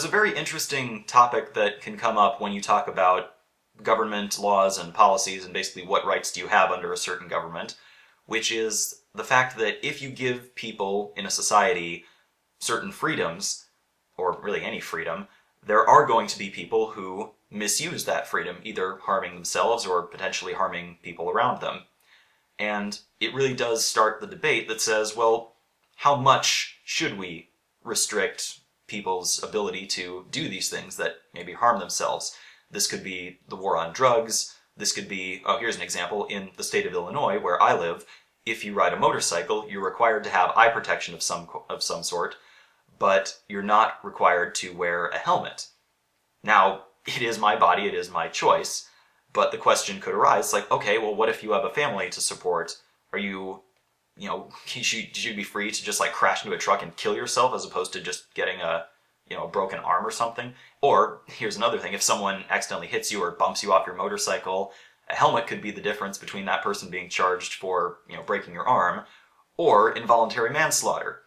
there's a very interesting topic that can come up when you talk about government laws and policies and basically what rights do you have under a certain government, which is the fact that if you give people in a society certain freedoms, or really any freedom, there are going to be people who misuse that freedom, either harming themselves or potentially harming people around them. And it really does start the debate that says, well, how much should we restrict people's ability to do these things that maybe harm themselves? This could be the war on drugs. This could be, oh, here's an example. In the state of Illinois, where I live, if you ride a motorcycle, you're required to have eye protection of some sort, but you're not required to wear a helmet. Now, it is my body, it is my choice, but the question could arise, like, okay, well, what if you have a family to support? Are you should you be free to just like crash into a truck and kill yourself as opposed to just getting a broken arm or something? Or here's another thing, if someone accidentally hits you or bumps you off your motorcycle, a helmet could be the difference between that person being charged for, breaking your arm or involuntary manslaughter.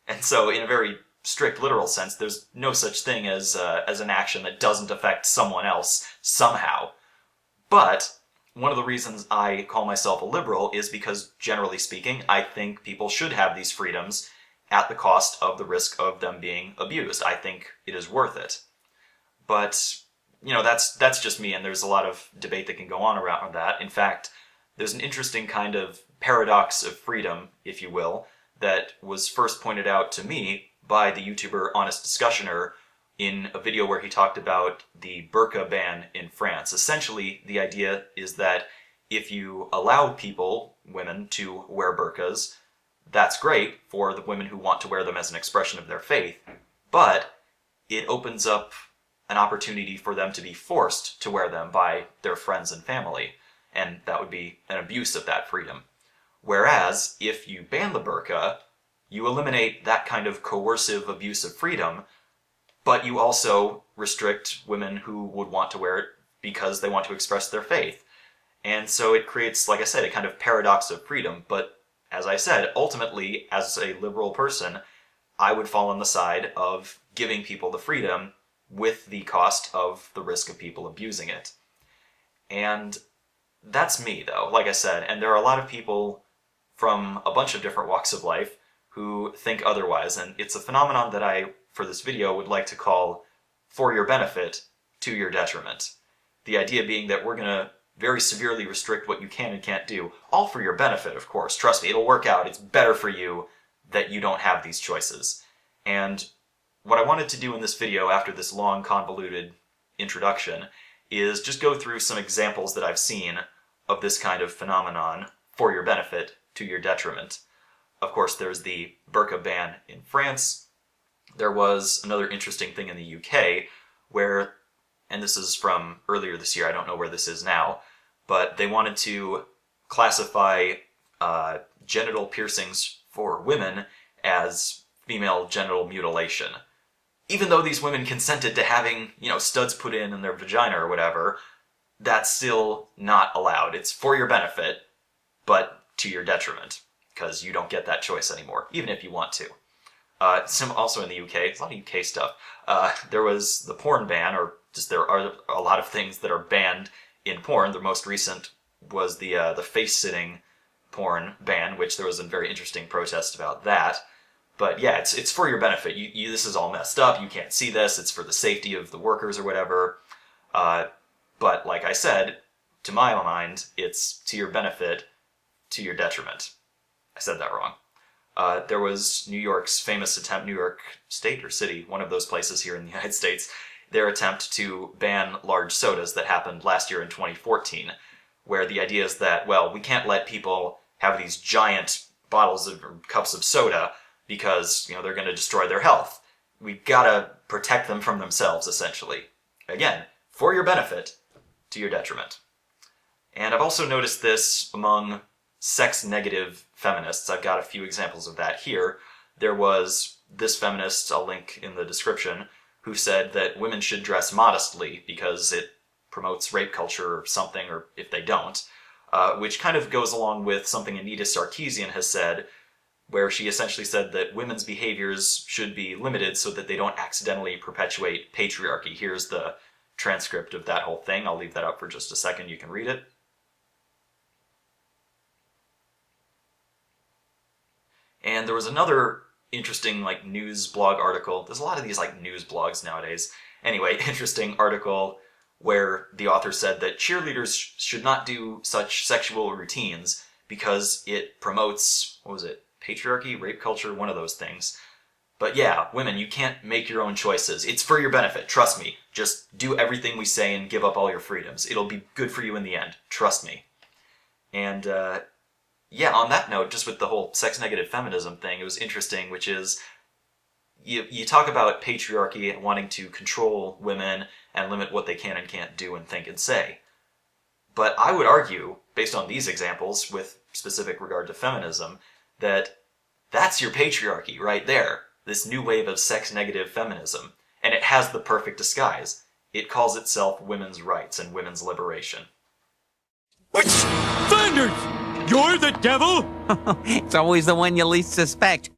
And so in a very strict literal sense, there's no such thing as an action that doesn't affect someone else somehow. But one of the reasons I call myself a liberal is because, generally speaking, I think people should have these freedoms at the cost of the risk of them being abused. I think it is worth it. But, that's just me, and there's a lot of debate that can go on around that. In fact, there's an interesting kind of paradox of freedom, if you will, that was first pointed out to me by the YouTuber Honest Discussioner in a video where he talked about the burqa ban in France. Essentially, the idea is that if you allow women, to wear burqas, that's great for the women who want to wear them as an expression of their faith, but it opens up an opportunity for them to be forced to wear them by their friends and family, and that would be an abuse of that freedom. Whereas, if you ban the burqa, you eliminate that kind of coercive abuse of freedom, but you also restrict women who would want to wear it because they want to express their faith. And so it creates, like I said, a kind of paradox of freedom. But as I said, ultimately, as a liberal person, I would fall on the side of giving people the freedom with the cost of the risk of people abusing it. And that's me, though, like I said. And there are a lot of people from a bunch of different walks of life who think otherwise. And it's a phenomenon that I, for this video, would like to call for your benefit, to your detriment. The idea being that we're going to very severely restrict what you can and can't do, all for your benefit, of course. Trust me, it'll work out. It's better for you that you don't have these choices. And what I wanted to do in this video, after this long, convoluted introduction, is just go through some examples that I've seen of this kind of phenomenon, for your benefit, to your detriment. Of course, there's the burqa ban in France. There was another interesting thing in the UK where, and this is from earlier this year, I don't know where this is now, but they wanted to classify genital piercings for women as female genital mutilation. Even though these women consented to having, studs put in their vagina or whatever, that's still not allowed. It's for your benefit, but to your detriment, because you don't get that choice anymore, even if you want to. Also in the UK, there's a lot of UK stuff. There was the porn ban, or just there are a lot of things that are banned in porn. The most recent was the face-sitting porn ban, which there was a very interesting protest about that. But yeah, it's for your benefit. This is all messed up. You can't see this. It's for the safety of the workers or whatever. But like I said, to my mind, it's to your benefit, to your detriment. I said that wrong. There was New York's famous attempt, New York State or City, one of those places here in the United States, their attempt to ban large sodas that happened last year in 2014, where the idea is that, well, we can't let people have these giant bottles of cups of soda because, they're going to destroy their health. We've got to protect them from themselves, essentially. Again, for your benefit, to your detriment. And I've also noticed this among sex-negative feminists. I've got a few examples of that here. There was this feminist, I'll link in the description, who said that women should dress modestly because it promotes rape culture or something, or if they don't, which kind of goes along with something Anita Sarkesian has said, where she essentially said that women's behaviors should be limited so that they don't accidentally perpetuate patriarchy. Here's the transcript of that whole thing. I'll leave that up for just a second. You can read it. And there was another interesting news blog article. There's a lot of these news blogs nowadays. Anyway, interesting article where the author said that cheerleaders should not do such sexual routines because it promotes, what was it, patriarchy, rape culture, one of those things. But yeah, women, you can't make your own choices. It's for your benefit, trust me. Just do everything we say and give up all your freedoms. It'll be good for you in the end, trust me. And yeah, on that note, just with the whole sex-negative feminism thing, it was interesting, which is, you talk about patriarchy and wanting to control women and limit what they can and can't do and think and say. But I would argue, based on these examples, with specific regard to feminism, that that's your patriarchy right there, this new wave of sex-negative feminism, and it has the perfect disguise. It calls itself women's rights and women's liberation. Thunders! You're the devil? It's always the one you least suspect.